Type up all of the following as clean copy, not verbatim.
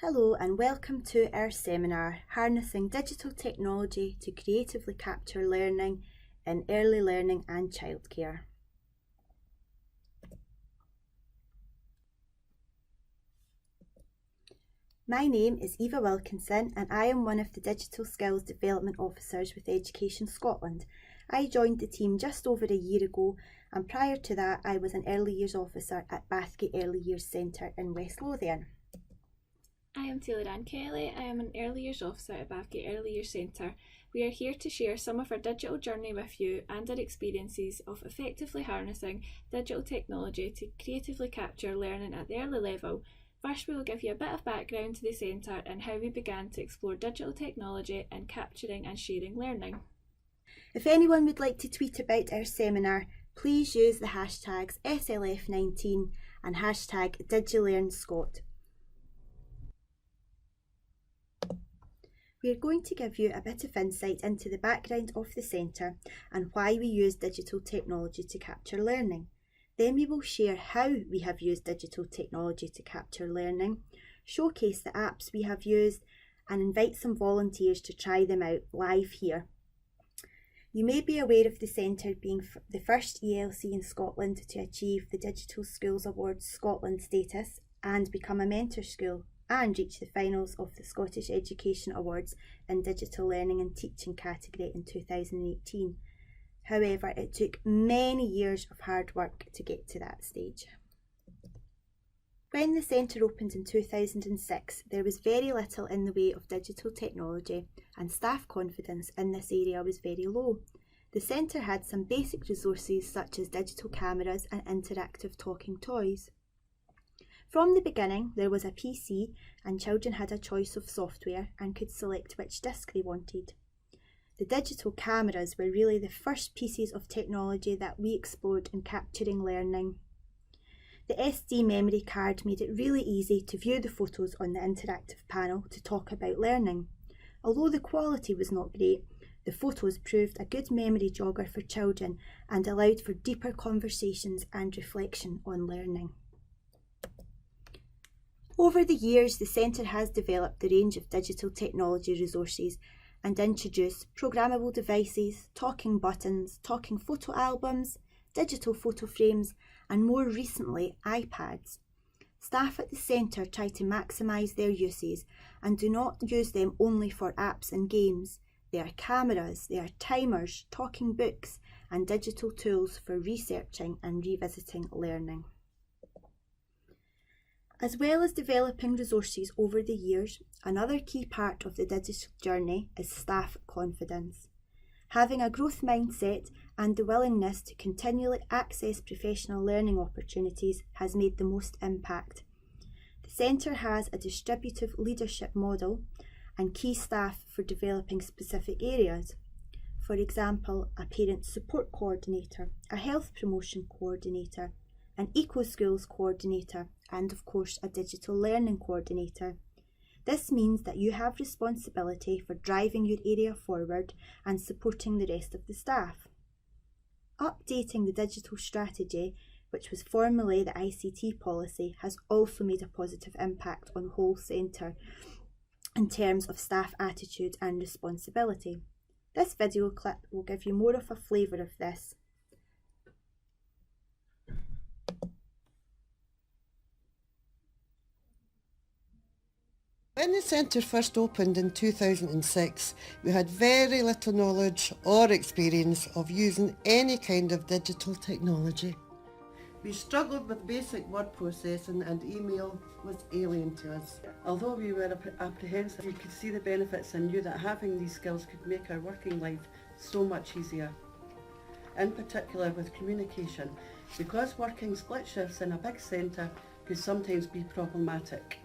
Hello and welcome to our seminar, Harnessing Digital Technology to Creatively Capture Learning in Early Learning and Childcare. My name is Eva Wilkinson and I am one of the Digital Skills Development Officers with Education Scotland. I joined the team just over a year ago, and prior to that I was an Early Years Officer at Bathgate Early Years Centre in West Lothian. I am Taylor Ann Kelly. I am an Early Years Officer at Bathgate Early Years Centre. We are here to share some of our digital journey with you and our experiences of effectively harnessing digital technology to creatively capture learning at the early level. First, we will give you a bit of background to the centre and how we began to explore digital technology in capturing and sharing learning. If anyone would like to tweet about our seminar, please use the hashtags SLF19 and hashtag DigiLearnScot. We are going to give you a bit of insight into the background of the centre and why we use digital technology to capture learning. Then we will share how we have used digital technology to capture learning, showcase the apps we have used, and invite some volunteers to try them out live here. You may be aware of the centre being the first ELC in Scotland to achieve the Digital Schools Awards Scotland status and become a mentor school, and reach the finals of the Scottish Education Awards in Digital Learning and Teaching category in 2018. However, it took many years of hard work to get to that stage. When the centre opened in 2006, there was very little in the way of digital technology, and staff confidence in this area was very low. The centre had some basic resources such as digital cameras and interactive talking toys. From the beginning, there was a PC and children had a choice of software and could select which disc they wanted. The digital cameras were really the first pieces of technology that we explored in capturing learning. The SD memory card made it really easy to view the photos on the interactive panel to talk about learning. Although the quality was not great, the photos proved a good memory jogger for children and allowed for deeper conversations and reflection on learning. Over the years, the centre has developed a range of digital technology resources and introduced programmable devices, talking buttons, talking photo albums, digital photo frames, and more recently, iPads. Staff at the centre try to maximise their uses and do not use them only for apps and games. They are cameras, they are timers, talking books, and digital tools for researching and revisiting learning. As well as developing resources over the years, another key part of the digital journey is staff confidence. Having a growth mindset and the willingness to continually access professional learning opportunities has made the most impact. The centre has a distributive leadership model and key staff for developing specific areas. For example, a parent support coordinator, a health promotion coordinator, an eco-schools coordinator, and of course a digital learning coordinator. This means that you have responsibility for driving your area forward and supporting the rest of the staff. Updating the digital strategy, which was formerly the ICT policy, has also made a positive impact on the whole centre in terms of staff attitude and responsibility. This video clip will give you more of a flavour of this. When the centre first opened in 2006, we had very little knowledge or experience of using any kind of digital technology. We struggled with basic word processing and email was alien to us. Although we were apprehensive, we could see the benefits and knew that having these skills could make our working life so much easier. In particular with communication, because working split shifts in a big centre could sometimes be problematic.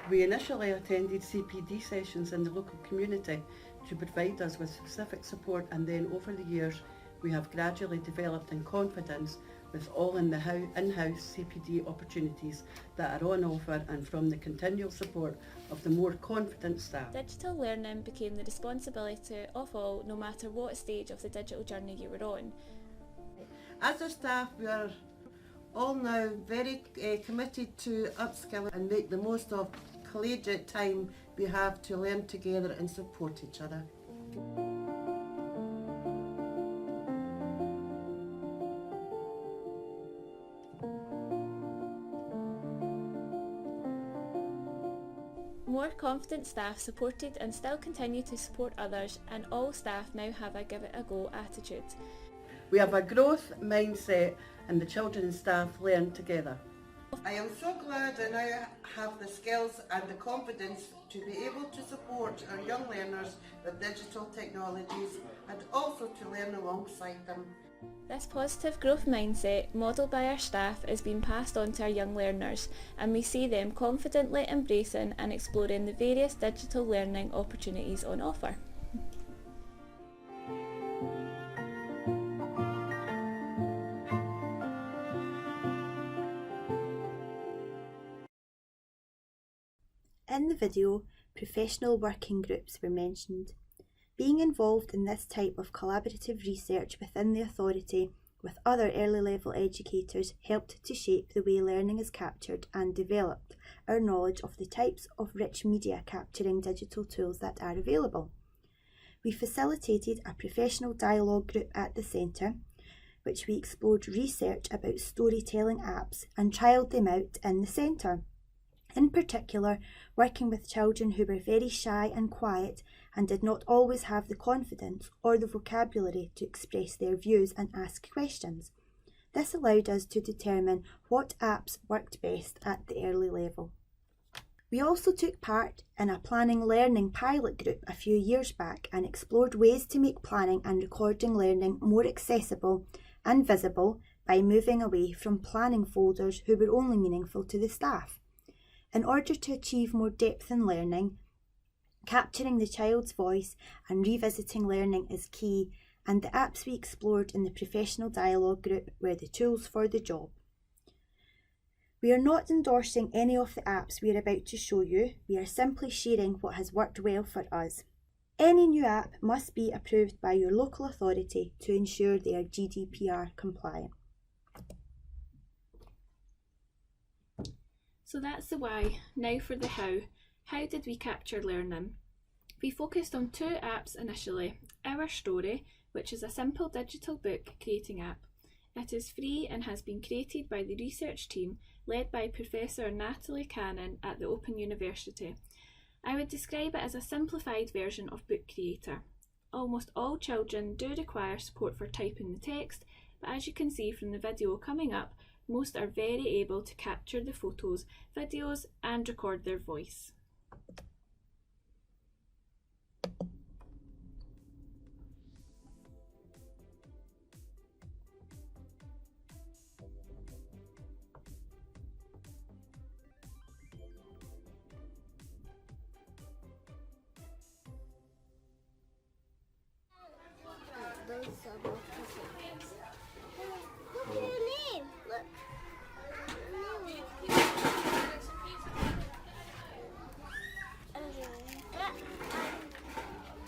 We initially attended CPD sessions in the local community to provide us with specific support, and then over the years we have gradually developed in confidence with all in-house CPD opportunities that are on offer and from the continual support of the more confident staff. Digital learning became the responsibility of all, no matter what stage of the digital journey you were on. As a staff, we are all now very committed to upskilling and make the most of collegiate time we have to learn together and support each other. More confident staff supported and still continue to support others, and all staff now have a give it a go attitude. We have a growth mindset and the children and staff learn together. I am so glad I now have the skills and the confidence to be able to support our young learners with digital technologies and also to learn alongside them. This positive growth mindset, modelled by our staff, is being passed on to our young learners, and we see them confidently embracing and exploring the various digital learning opportunities on offer. In the video, professional working groups were mentioned. Being involved in this type of collaborative research within the authority with other early level educators helped to shape the way learning is captured and developed our knowledge of the types of rich media capturing digital tools that are available. We facilitated a professional dialogue group at the centre, which we explored research about storytelling apps and trialled them out in the centre. In particular, working with children who were very shy and quiet and did not always have the confidence or the vocabulary to express their views and ask questions. This allowed us to determine what apps worked best at the early level. We also took part in a planning learning pilot group a few years back and explored ways to make planning and recording learning more accessible and visible by moving away from planning folders who were only meaningful to the staff. In order to achieve more depth in learning, capturing the child's voice and revisiting learning is key, and the apps we explored in the professional dialogue group were the tools for the job. We are not endorsing any of the apps we are about to show you, we are simply sharing what has worked well for us. Any new app must be approved by your local authority to ensure they are GDPR compliant. So that's the why. Now for the how. How did we capture learning? We focused on two apps initially. Our Story, which is a simple digital book creating app. It is free and has been created by the research team led by Professor Natalie Cannon at the Open University. I would describe it as a simplified version of Book Creator. Almost all children do require support for typing the text, but as you can see from the video coming up, most are very able to capture the photos, videos and record their voice. Look at your name. Look.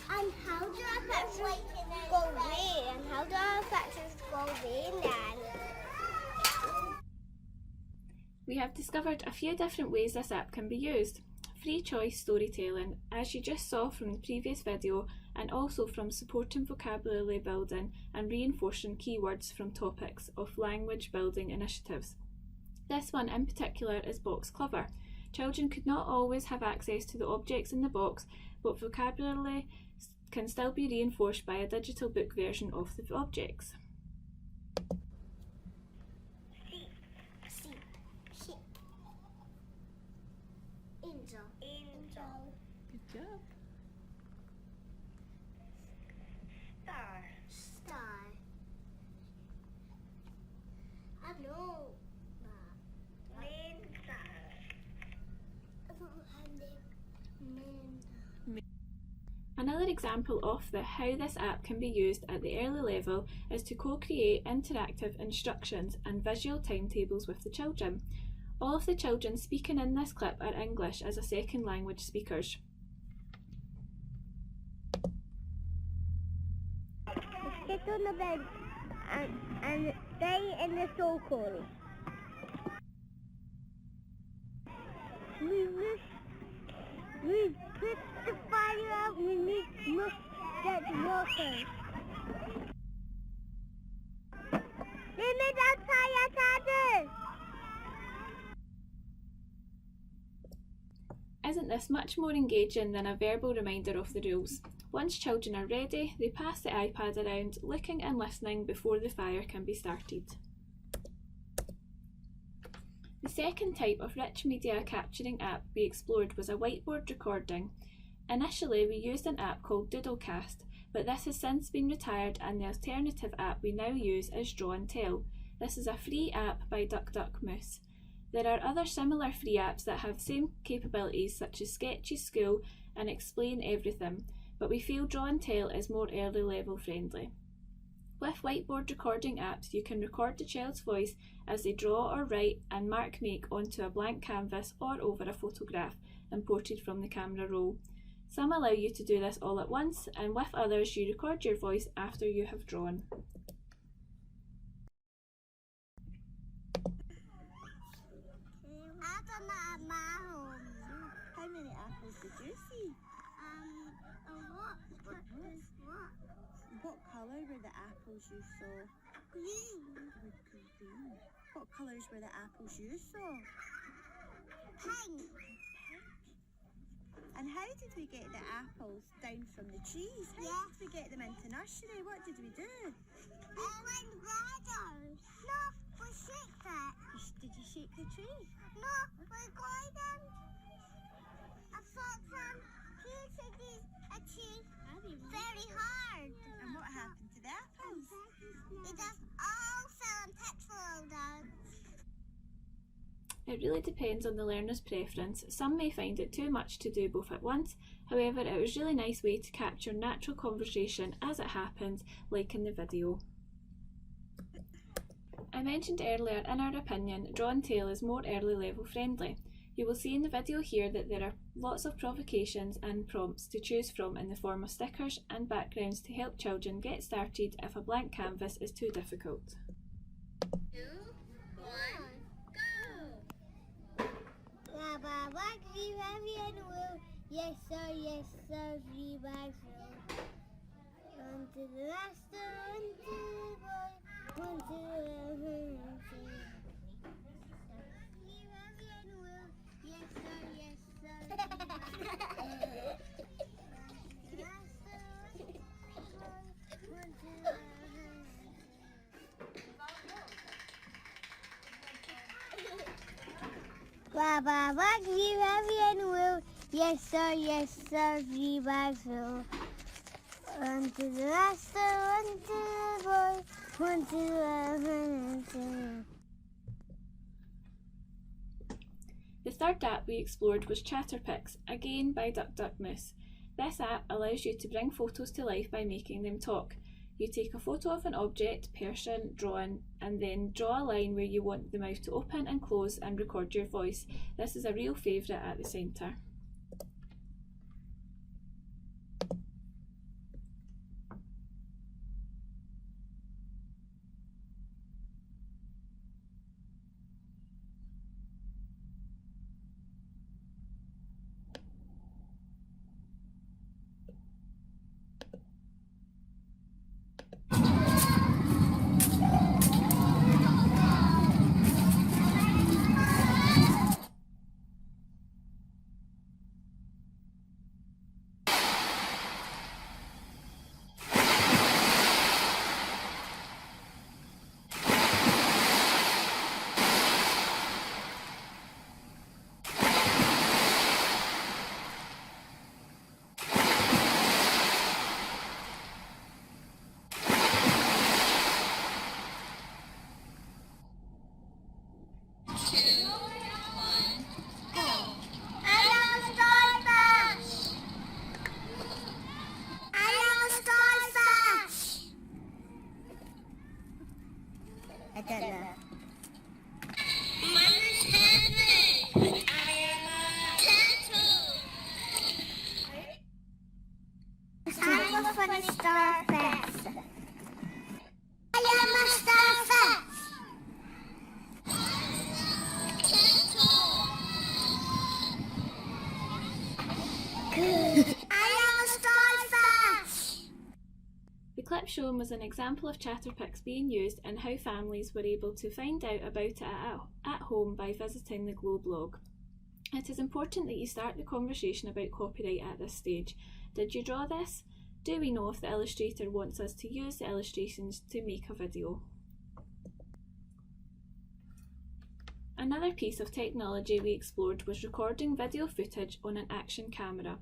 And how do our factors go away? And how do our factors go away then? We have discovered a few different ways this app can be used. Free choice storytelling, as you just saw from the previous video, and also from supporting vocabulary building and reinforcing keywords from topics of language building initiatives. This one in particular is Box Clever. Children could not always have access to the objects in the box, but vocabulary can still be reinforced by a digital book version of the objects. Sheep. Angel. Good job. Star. I know. Another example of how this app can be used at the early level is to co-create interactive instructions and visual timetables with the children. All of the children speaking in this clip are English as a second language speakers. Sit on the bed and stay in the circle. We put the fire out. We must get water. We made our fire starter. Isn't this much more engaging than a verbal reminder of the rules? Once children are ready, they pass the iPad around, looking and listening before the fire can be started. The second type of rich media capturing app we explored was a whiteboard recording. Initially, we used an app called Doodlecast, but this has since been retired, and the alternative app we now use is Draw and Tell. This is a free app by DuckDuckMoose. There are other similar free apps that have same capabilities such as Sketchy School and Explain Everything, but we feel Draw and Tell is more early level friendly. With whiteboard recording apps, you can record the child's voice as they draw or write and mark make onto a blank canvas or over a photograph imported from the camera roll. Some allow you to do this all at once, and with others you record your voice after you have drawn. How many apples did you see? What colour were the apples you saw? Green. Green. What colours were the apples you saw? Pink. And how did we get the apples down from the trees? How did we get them into nursery? What did we do? We went ladders. No, we shook it. Did you shake the tree? No, we got them. I thought some pieces a tree very hard. And what happened to the apples? It just all fell and petrol down. It really depends on the learner's preference. Some may find it too much to do both at once. However, it was a really nice way to capture natural conversation as it happens, like in the video. I mentioned earlier, in our opinion, Draw and Tell is more early level friendly. You will see in the video here that there are lots of provocations and prompts to choose from in the form of stickers and backgrounds to help children get started if a blank canvas is too difficult. 2, 1, go! Yes sir, we bags roll. On to the last one to the boy, one to the Baba, bags you heavy and will. Yes sir, we bags will. On to the last one to the boy, one to the The third app we explored was Chatterpix, again by DuckDuckMoose. This app allows you to bring photos to life by making them talk. You take a photo of an object, person, drawing, and then draw a line where you want the mouth to open and close and record your voice. This is a real favourite at the centre. shown was an example of Chatterpix being used and how families were able to find out about it at home by visiting the Glow blog. It is important that you start the conversation about copyright at this stage. Did you draw this? Do we know if the illustrator wants us to use the illustrations to make a video? Another piece of technology we explored was recording video footage on an action camera.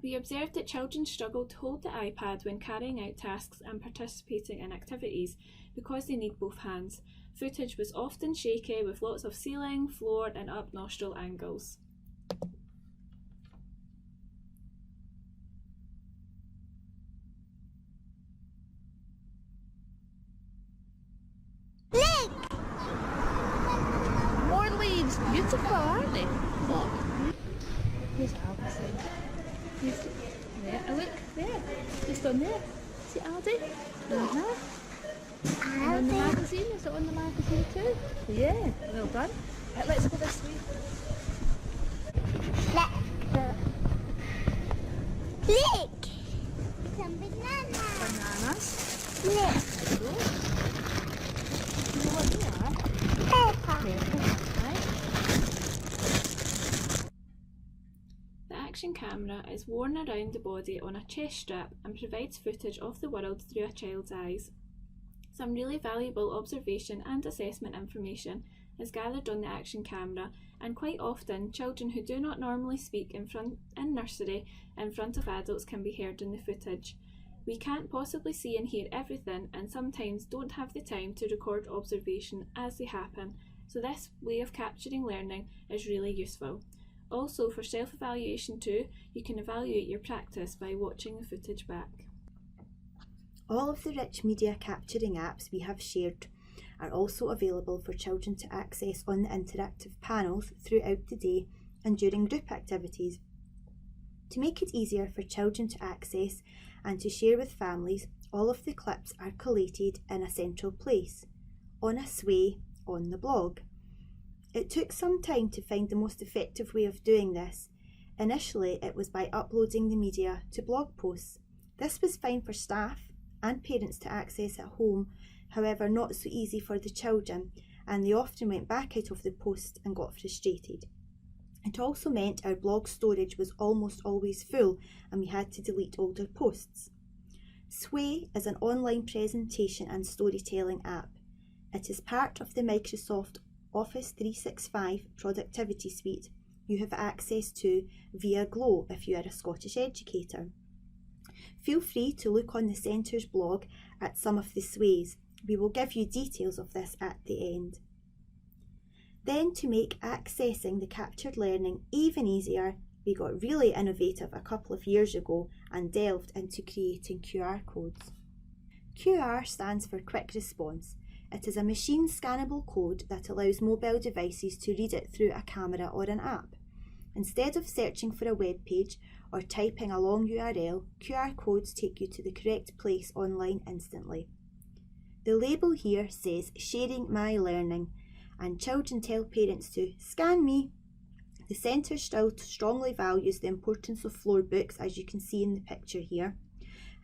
We observed that children struggled to hold the iPad when carrying out tasks and participating in activities because they need both hands. Footage was often shaky with lots of ceiling, floor and up nostril angles. More leaves, beautiful, aren't they? Look. Here's Aldi. Here's there. Oh, look there. Just on there. See Aldi? And on the magazine. Is it on the magazine too? Yeah. Well done. Right, let's go this way. Look! Some bananas. Bananas. Look! There you go. You know what they are? Pepper. Right. The action camera is worn around the body on a chest strap and provides footage of the world through a child's eyes. Some really valuable observation and assessment information is gathered on the action camera, and quite often children who do not normally speak in nursery in front of adults can be heard in the footage. We can't possibly see and hear everything and sometimes don't have the time to record observation as they happen, so this way of capturing learning is really useful. Also, for self-evaluation too, you can evaluate your practice by watching the footage back. All of the rich media capturing apps we have shared are also available for children to access on the interactive panels throughout the day and during group activities. To make it easier for children to access and to share with families, all of the clips are collated in a central place, on a sway on the blog. It took some time to find the most effective way of doing this. Initially, it was by uploading the media to blog posts. This was fine for staff and parents to access at home, however not so easy for the children, and they often went back out of the post and got frustrated. It also meant our blog storage was almost always full and we had to delete older posts. Sway is an online presentation and storytelling app. It is part of the Microsoft Office 365 productivity suite you have access to via Glow if you are a Scottish educator. Feel free to look on the Centre's blog at some of the sways. We will give you details of this at the end. Then, to make accessing the captured learning even easier, we got really innovative a couple of years ago and delved into creating QR codes. QR stands for Quick Response. It is a machine scannable code that allows mobile devices to read it through a camera or an app. Instead of searching for a web page or typing a long URL, QR codes take you to the correct place online instantly. The label here says Sharing My Learning, and children tell parents to scan me. The Centre still strongly values the importance of floor books, as you can see in the picture here,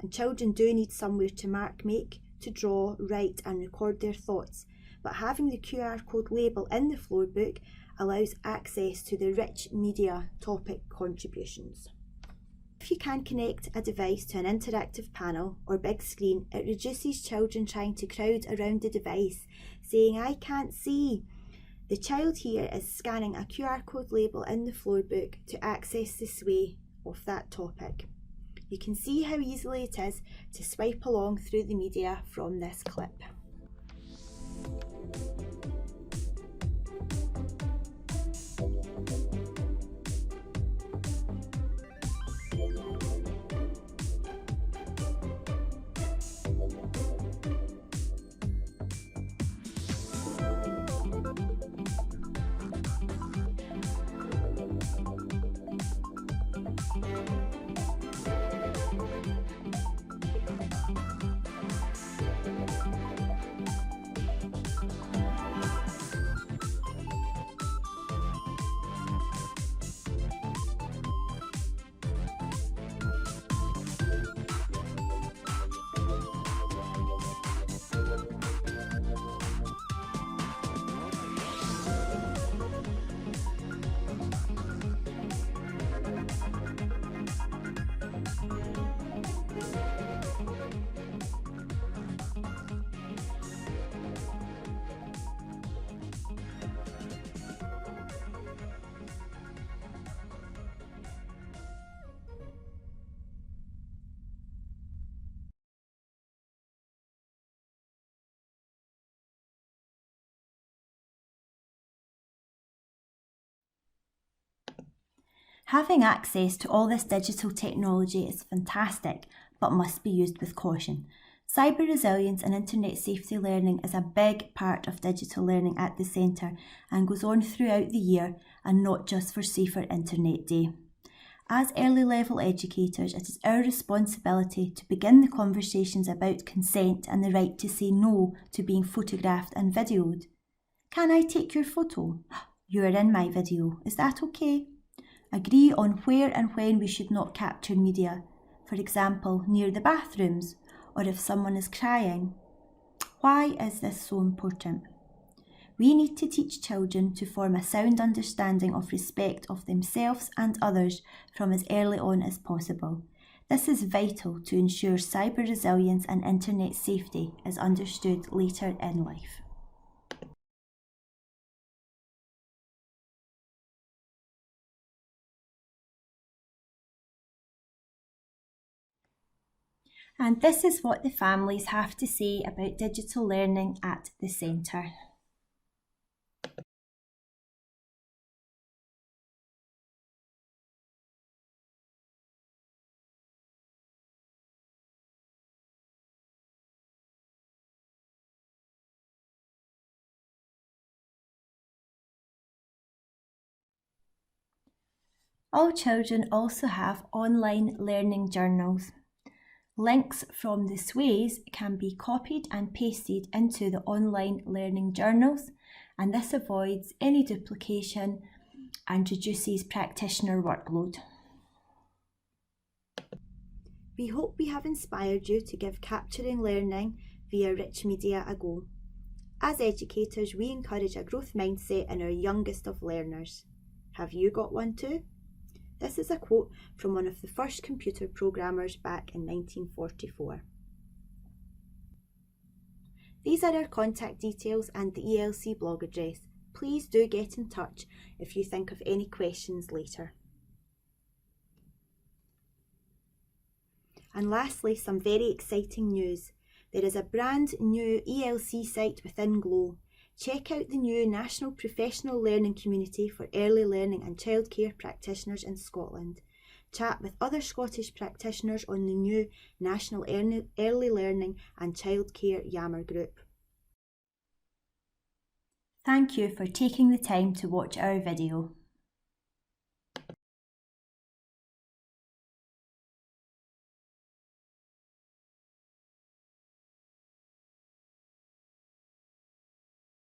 and children do need somewhere to mark, make, to draw, write and record their thoughts, but having the QR code label in the floor book allows access to the rich media topic contributions. If you can connect a device to an interactive panel or big screen, it reduces children trying to crowd around the device, saying, "I can't see." The child here is scanning a QR code label in the floor book to access the sway of that topic. You can see how easily it is to swipe along through the media from this clip. Having access to all this digital technology is fantastic, but must be used with caution. Cyber resilience and internet safety learning is a big part of digital learning at the centre and goes on throughout the year and not just for Safer Internet Day. As early level educators, it is our responsibility to begin the conversations about consent and the right to say no to being photographed and videoed. Can I take your photo? You are in my video. Is that okay? Agree on where and when we should not capture media. For example, near the bathrooms, or if someone is crying. Why is this so important? We need to teach children to form a sound understanding of respect of themselves and others from as early on as possible. This is vital to ensure cyber resilience and internet safety is understood later in life. And this is what the families have to say about digital learning at the centre. All children also have online learning journals. Links from the sways can be copied and pasted into the online learning journals, and this avoids any duplication and reduces practitioner workload. We hope we have inspired you to give capturing learning via rich media a go. As educators, we encourage a growth mindset in our youngest of learners. Have you got one too? This is a quote from one of the first computer programmers back in 1944. These are our contact details and the ELC blog address. Please do get in touch if you think of any questions later. And lastly, some very exciting news. There is a brand new ELC site within Glow. Check out the new National Professional Learning Community for early learning and childcare practitioners in Scotland. Chat with other Scottish practitioners on the new National Early Learning and Childcare Yammer group. Thank you for taking the time to watch our video.